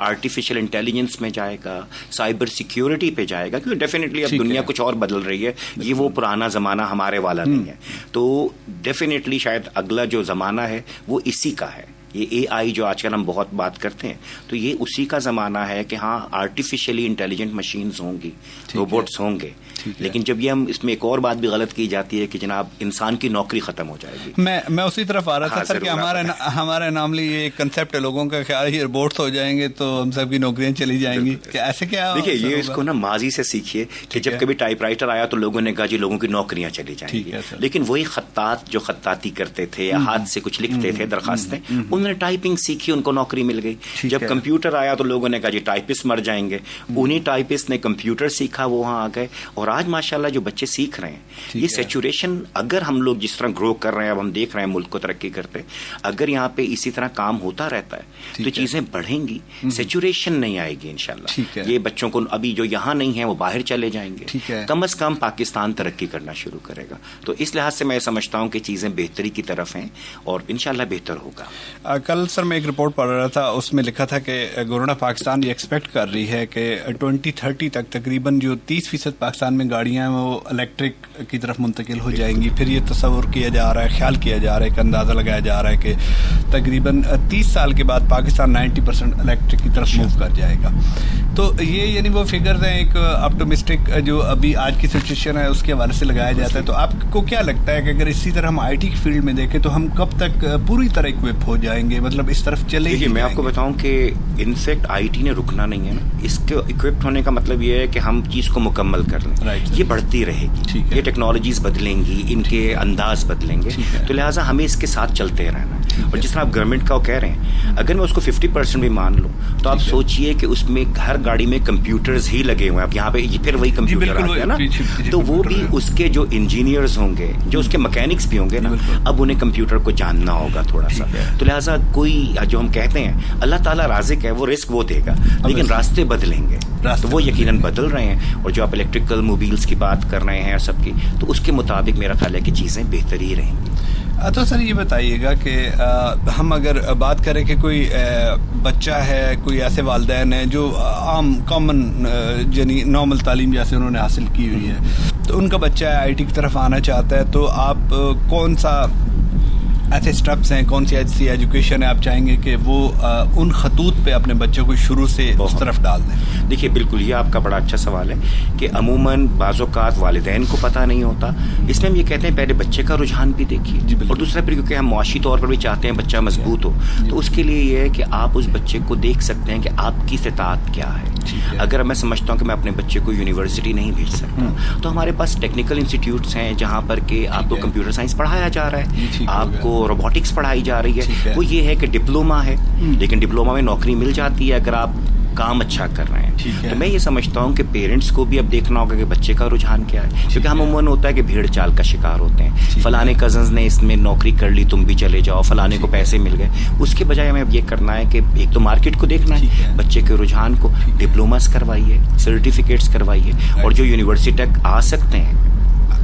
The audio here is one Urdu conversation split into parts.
آرٹیفیشیل انٹیلیجنس میں جائے گا, سائبر سیکیورٹی پہ جائے گا, کیونکہ ڈیفینیٹلی اب دنیا کچھ اور بدل رہی ہے, یہ وہ پرانا زمانہ ہمارے والا نہیں ہے. تو ڈیفینیٹلی شاید اگلا جو زمانہ ہے وہ اسی کا ہے. یہ AI جو آج کل ہم بہت بات کرتے ہیں, تو یہ اسی کا زمانہ ہے کہ ہاں آرٹیفیشلی انٹیلیجنٹ مشینز ہوں گی, روبوٹس ہوں گے. لیکن جب یہ ہم اس میں ایک اور بات بھی غلط کی جاتی ہے کہ جناب انسان کی نوکری ختم ہو جائے گی. میں اسی طرف آ رہا تھا سر کہ ہمارا نارملی یہ کنسیپٹ ہے, لوگوں کا خیال ہے یہ روبوٹس ہو جائیں گے تو ہم سب کی نوکریاں چلی جائیں گی. ایسے کیا؟ دیکھیے یہ اس کو نا ماضی سے سیکھیے کہ جب کبھی ٹائپ رائٹر آیا تو لوگوں نے کہا جی لوگوں کی نوکریاں چلی جائیں گی, لیکن وہی خطاط جو خطاطی کرتے تھے یا ہاتھ سے کچھ لکھتے تھے درخواستیں, انہوں نے ٹائپنگ سیکھی, ان کو نوکری مل گئی. جب کمپیوٹر آیا تو لوگوں نے کہا جی ٹائپسٹ مر جائیں گے, انہیں ٹائپسٹ نے کمپیوٹر سیکھا, وہ وہاں آ گئے. اور آج ماشاءاللہ جو بچے سیکھ رہے ہیں, یہ سیچوریشن اگر ہم لوگ جس طرح گرو کر رہے ہیں, اب ہم دیکھ رہے ہیں ملک کو ترقی کرتے, اگر یہاں پہ اسی طرح کام ہوتا رہتا ہے تو چیزیں بڑھیں گی, سیچوریشن نہیں آئے گی انشاءاللہ. یہ بچوں کو ابھی جو یہاں نہیں ہیں وہ باہر چلے جائیں گے, کم از کم پاکستان ترقی کرنا شروع کرے گا. تو اس لحاظ سے میں سمجھتا ہوں کہ چیزیں بہتری کی طرف ہیں اور انشاءاللہ بہتر ہوگا. کل سر میں ایک رپورٹ پڑھ رہا تھا, اس میں لکھا تھا کہ گورنمنٹ پاکستان یہ ایکسپیکٹ کر رہی ہے کہ 2030 تک تقریباً جو 30% پاکستان میں گاڑیاں ہیں وہ الیکٹرک کی طرف منتقل ہو جائیں گی. پھر یہ تصور کیا جا رہا ہے, خیال کیا جا رہا ہے, ایک اندازہ لگایا جا رہا ہے کہ تقریباً 30 سال کے بعد پاکستان 90% الیکٹرک کی طرف موو کر جائے گا. تو یہ یعنی وہ فگرز ہیں ایک اپٹومسٹک جو ابھی آج کی سچویشن ہے اس کے حوالے سے لگایا جاتا ہے. تو آپ کو کیا لگتا ہے کہ اگر اسی طرح ہم IT کی فیلڈ میں دیکھیں تو ہم کب تک پوری طرح اکوپ ہو جائیں گے, مطلب اس طرف چلے گی؟ میں آپ کو بتاؤں کہ انفیکٹ IT نے رکنا نہیں ہے نا. اس کے اکوپڈ ہونے کا مطلب یہ ہے کہ ہم چیز کو مکمل کر لیں. یہ بڑھتی رہے گی, یہ ٹیکنالوجیز بدلیں گی, ان کے انداز بدلیں گے, تو لہٰذا ہمیں اس کے ساتھ چلتے رہنا. اور جس طرح آپ گورنمنٹ کا کہہ رہے ہیں, اگر میں اس کو 50% بھی مان لوں تو آپ سوچئے کہ اس میں ہر گاڑی میں کمپیوٹرز ہی لگے ہوئے ہیں. اب یہاں پہ پھر وہی کمپیوٹر آ گیا نا, تو وہ بھی اس کے جو انجینئرز ہوں گے, جو اس کے میکینکس بھی ہوں گے نا, اب انہیں کمپیوٹر کو جاننا ہوگا تھوڑا سا. تو لہٰذا کوئی جو ہم کہتے ہیں اللہ تعالیٰ رازق ہے, وہ رزق وہ دے گا, لیکن راستے بدلیں گے, تو وہ یقیناً بدل رہے ہیں. اور جو آپ الیکٹریکل موبائلس کی بات کر رہے ہیں سب کی, تو اس کے مطابق میرا خیال ہے کہ چیزیں بہتر ہی رہیں گی. تو سر یہ بتائیے گا کہ ہم اگر بات کریں کہ کوئی بچہ ہے, کوئی ایسے والدین ہیں جو عام کامن یعنی نارمل تعلیم جیسے انہوں نے حاصل کی ہوئی ہے, تو ان کا بچہ IT کی طرف آنا چاہتا ہے, تو آپ کون سا ایسے اسٹیپس ہیں, کون سی ایسی ایجوکیشن ہے آپ چاہیں گے کہ وہ ان خطوط پہ اپنے بچوں کو شروع سے اس طرف ڈال دیں؟ دیکھیے بالکل یہ آپ کا بڑا اچھا سوال ہے کہ عموماً بعض اوقات والدین کو پتہ نہیں ہوتا. اس میں ہم یہ کہتے ہیں پہلے بچے کا رجحان بھی دیکھیے, اور دوسرا پھر کیونکہ ہم معاشی طور پر بھی چاہتے ہیں بچہ مضبوط ہو, تو اس کے لیے یہ ہے کہ آپ اس بچے کو دیکھ سکتے ہیں کہ آپ کی استطاعت کیا ہے. اگر میں سمجھتا ہوں کہ میں اپنے بچے کو یونیورسٹی نہیں بھیج سکتا, تو ہمارے پاس ٹیکنیکل انسٹیٹیوٹس ہیں جہاں پر کہ آپ کو کمپیوٹر سائنس پڑھایا جا رہا ہے, آپ کو روبوٹکس پڑھائی جا رہی ہے. وہ یہ ہے کہ ڈپلوما ہے, لیکن ڈپلوما میں نوکری مل جاتی ہے اگر آپ کام اچھا کر رہے ہیں. تو میں یہ سمجھتا ہوں کہ پیرنٹس کو بھی اب دیکھنا ہوگا کہ بچے کا رجحان کیا ہے, کیونکہ ہم عموماً ہوتا ہے کہ بھیڑ چال کا شکار ہوتے ہیں, فلانے کزنز نے اس میں نوکری کر لی تم بھی چلے جاؤ, فلانے کو پیسے مل گئے. اس کے بجائے ہمیں اب یہ کرنا ہے کہ ایک تو مارکیٹ کو دیکھنا ہے, بچے کے رجحان کو, ڈپلوماز کروائیے, سرٹیفکیٹس کروائیے, اور جو یونیورسٹی تک آ سکتے ہیں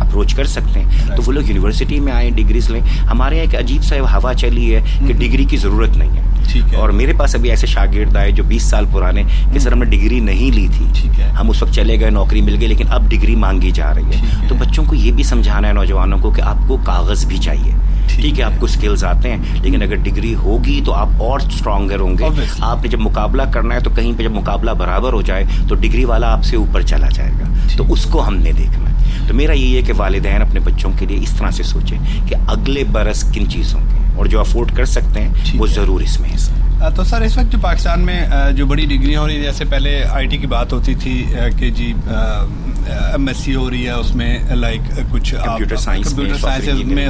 اپروچ کر سکتے ہیں تو وہ لوگ یونیورسٹی میں آئیں, ڈگریز لیں. ہمارے یہاں ایک عجیب سا ہوا چلی ہے کہ ڈگری کی ضرورت نہیں ہے. اور میرے پاس ابھی ایسے شاگرد آئے جو 20 سال پرانے کہ سر ہم نے ڈگری نہیں لی تھی, ہم اس وقت چلے گئے, نوکری مل گئی, لیکن اب ڈگری مانگی جا رہی ہے. تو بچوں کو یہ بھی سمجھانا ہے نوجوانوں کو کہ آپ کو کاغذ بھی چاہیے, ٹھیک ہے آپ کو اسکلز آتے ہیں, لیکن اگر ڈگری ہوگی تو آپ اور اسٹرانگر ہوں گے. آپ نے جب مقابلہ کرنا ہے تو کہیں پہ جب مقابلہ برابر ہو جائے تو ڈگری والا آپ سے اوپر چلا جائے گا, تو اس کو ہم نے دیکھنا ہے. تو میرا یہی ہے کہ والدین اپنے بچوں کے لیے اس طرح سے سوچیں کہ اگلے برس کن چیزوں کے, اور جو افورڈ کر سکتے ہیں وہ ضرور اس میں حصہ. تو سر اس وقت جو پاکستان میں جو بڑی ڈگریاں ہو رہی ہیں, جیسے پہلے IT کی بات ہوتی تھی کہ جی MSc ہو رہی ہے, اس میں لائک کچھ کمپیوٹر سائنس میں,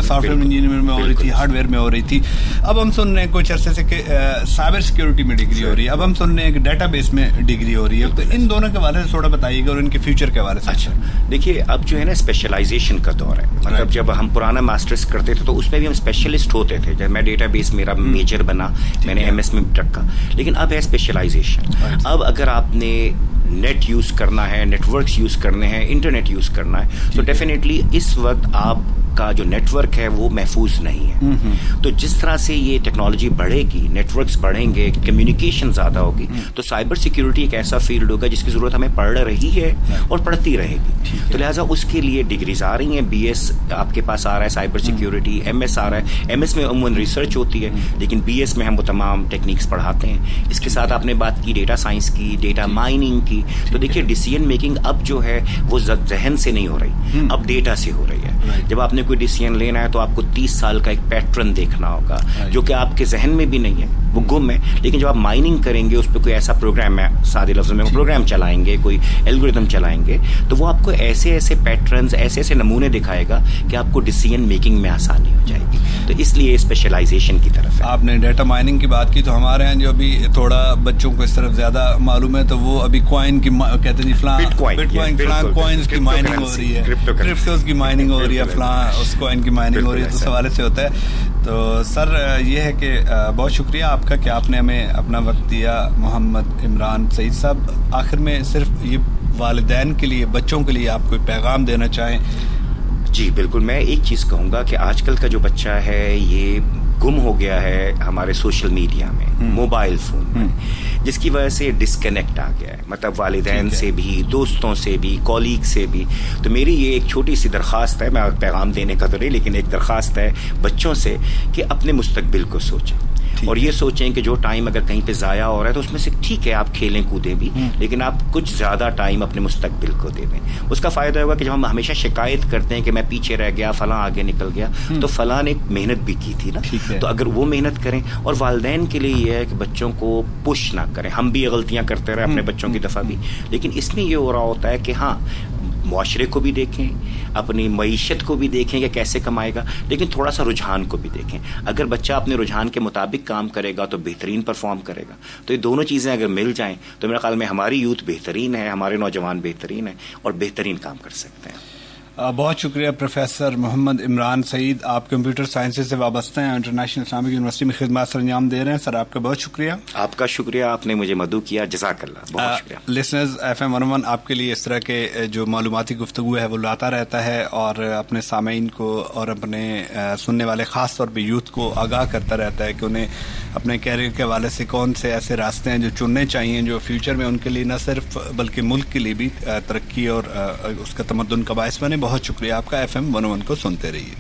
سافٹ ویئر انجینئرنگ میں ہو رہی تھی, ہارڈ ویئر میں ہو رہی تھی. اب ہم سن رہے ہیں کچھ عرصے سے کہ سائبر سیکیورٹی میں ڈگری ہو رہی ہے, اب ہم سن رہے ہیں کہ ڈیٹا بیس میں ڈگری ہو رہی ہے. تو ان دونوں کے حوالے سے تھوڑا بتائیے گا اور ان کے فیوچر کے حوالے سے. اچھا دیکھیے, اب جو ہے نا اسپیشلائزیشن کا دور ہے. مطلب جب ہم پرانا ماسٹرز کرتے تھے تو اس میں بھی ہم اسپیشلسٹ ہوتے تھے. جب میں ڈیٹا بیس میرا میجر بنا, میں نے MS میں رکھا, لیکن اب ہے اسپیشلائزیشن. اب اگر آپ نے نیٹ یوز کرنا ہے, نیٹ ورکس یوز کرنے ہیں, انٹرنیٹ یوز کرنا ہے, تو ڈیفینیٹلی اس وقت آپ کا جو نیٹ ورک ہے وہ محفوظ نہیں ہے. تو جس طرح سے یہ ٹیکنالوجی بڑھے گی, نیٹ ورکس بڑھیں گے, کمیونیکیشن زیادہ ہوگی, تو سائبر سیکیورٹی ایک ایسا فیلڈ ہوگا جس کی ضرورت ہمیں پڑ رہی ہے اور پڑتی رہے گی. تو لہٰذا اس کے لیے ڈگریز آ رہی ہیں. بی ایس آپ کے پاس آ رہا ہے سائبر سیکیورٹی, ایم ایس آ رہا ہے. ایم ایس میں عموماً ریسرچ ہوتی ہے, لیکن بی ایس میں ہم وہ تمام ٹیکنیکس پڑھاتے ہیں. اس کے ساتھ آپ نے بات کی ڈیٹا سائنس کی, ڈیٹا مائننگ کی. تو دیکھیے ڈیسیژن میکنگ اب جو ہے وہ ذہن سے نہیں ہو رہی, اب ڈیٹا سے ہو رہی ہے. جب آپ نے کوئی ڈیسیژن لینا ہے تو آپ کو 30 سال کا ایک پیٹرن دیکھنا ہوگا جو کہ آپ کے ذہن میں بھی نہیں ہے, وہ گم ہے. لیکن جب آپ مائننگ کریں گے, اس پہ کوئی ایسا پروگرام ہے, سادے لفظوں میں پروگرام چلائیں گے, کوئی الگوریتم چلائیں گے, تو وہ آپ کو ایسے ایسے پیٹرنز, ایسے ایسے نمونے دکھائے گا کہ آپ کو ڈیسیژن میکنگ میں آسانی ہو جائے گی. تو اس لیے اسپیشلائزیشن کی طرف ہے. آپ نے ڈیٹا مائننگ کی بات کی, تو ہمارے یہاں جو ابھی تھوڑا بچوں کو اس طرف زیادہ معلوم ہے, تو وہ ابھی کوائن کی کہتے ہیں فلاں بٹ کوائن, فلاں کوائنز کی مائننگ ہو رہی ہے, کرپٹوز کی مائننگ ہو رہی ہے, فلاں اس کوائن کی مائننگ ہو رہی ہے. تو اس حوالے سے ہوتا ہے. تو سر یہ ہے کہ بہت شکریہ آپ کا کہ آپ نے ہمیں اپنا وقت دیا. محمد عمران سعید صاحب, آخر میں صرف یہ والدین کے لیے, بچوں کے لیے آپ کوئی پیغام دینا چاہیں؟ جی بالکل, میں ایک چیز کہوں گا کہ آج کل کا جو بچہ ہے یہ گم ہو گیا ہے ہمارے سوشل میڈیا میں, موبائل فون میں, جس کی وجہ سے ڈسکنیکٹ آ گیا ہے, مطلب والدین سے بھی, دوستوں سے بھی, کولیگ سے بھی. تو میری یہ ایک چھوٹی سی درخواست ہے, میں پیغام دینے کا تو نہیں, لیکن ایک درخواست ہے بچوں سے کہ اپنے مستقبل کو سوچیں, اور یہ سوچیں کہ جو ٹائم اگر کہیں پہ ضائع ہو رہا ہے تو اس میں سے ٹھیک ہے آپ کھیلیں کودیں بھی, لیکن آپ کچھ زیادہ ٹائم اپنے مستقبل کو دے دیں. اس کا فائدہ ہوگا کہ جب ہم ہمیشہ شکایت کرتے ہیں کہ میں پیچھے رہ گیا, فلاں آگے نکل گیا, تو فلاں نے محنت بھی کی تھی نا. تو اگر وہ محنت کریں, اور والدین کے لیے یہ ہے کہ بچوں کو پش نہ کریں. ہم بھی غلطیاں کرتے رہے اپنے بچوں کی دفعہ بھی, لیکن اس میں یہ ہو رہا ہوتا ہے کہ ہاں معاشرے کو بھی دیکھیں, اپنی معیشت کو بھی دیکھیں کہ کیسے کمائے گا, لیکن تھوڑا سا رجحان کو بھی دیکھیں. اگر بچہ اپنے رجحان کے مطابق کام کرے گا تو بہترین پرفارم کرے گا. تو یہ دونوں چیزیں اگر مل جائیں تو میرے خیال میں ہماری یوتھ بہترین ہے, ہمارے نوجوان بہترین ہیں اور بہترین کام کر سکتے ہیں. بہت شکریہ پروفیسر محمد عمران سعید, آپ کمپیوٹر سائنسز سے وابستہ ہیں, انٹرنیشنل اسلامک یونیورسٹی میں خدمات سر انجام دے رہے ہیں. سر آپ کا بہت شکریہ. آپ کا شکریہ, آپ نے مجھے مدعو کیا, جزاک اللہ, بہت شکریہ. لسنرز, FM 101 آپ کے لیے اس طرح کے جو معلوماتی گفتگو ہے وہ لاتا رہتا ہے, اور اپنے سامعین کو اور اپنے سننے والے خاص طور پہ یوتھ کو آگاہ کرتا رہتا ہے کہ انہیں اپنے کیریئر کے حوالے سے کون سے ایسے راستے ہیں جو چننے چاہیے جو فیوچر میں ان کے لیے نہ صرف بلکہ ملک کے لیے بھی ترقی اور اس کا تمدن کا باعث بنے. بہت شکریہ آپ کا. FM 101 کو سنتے رہیے.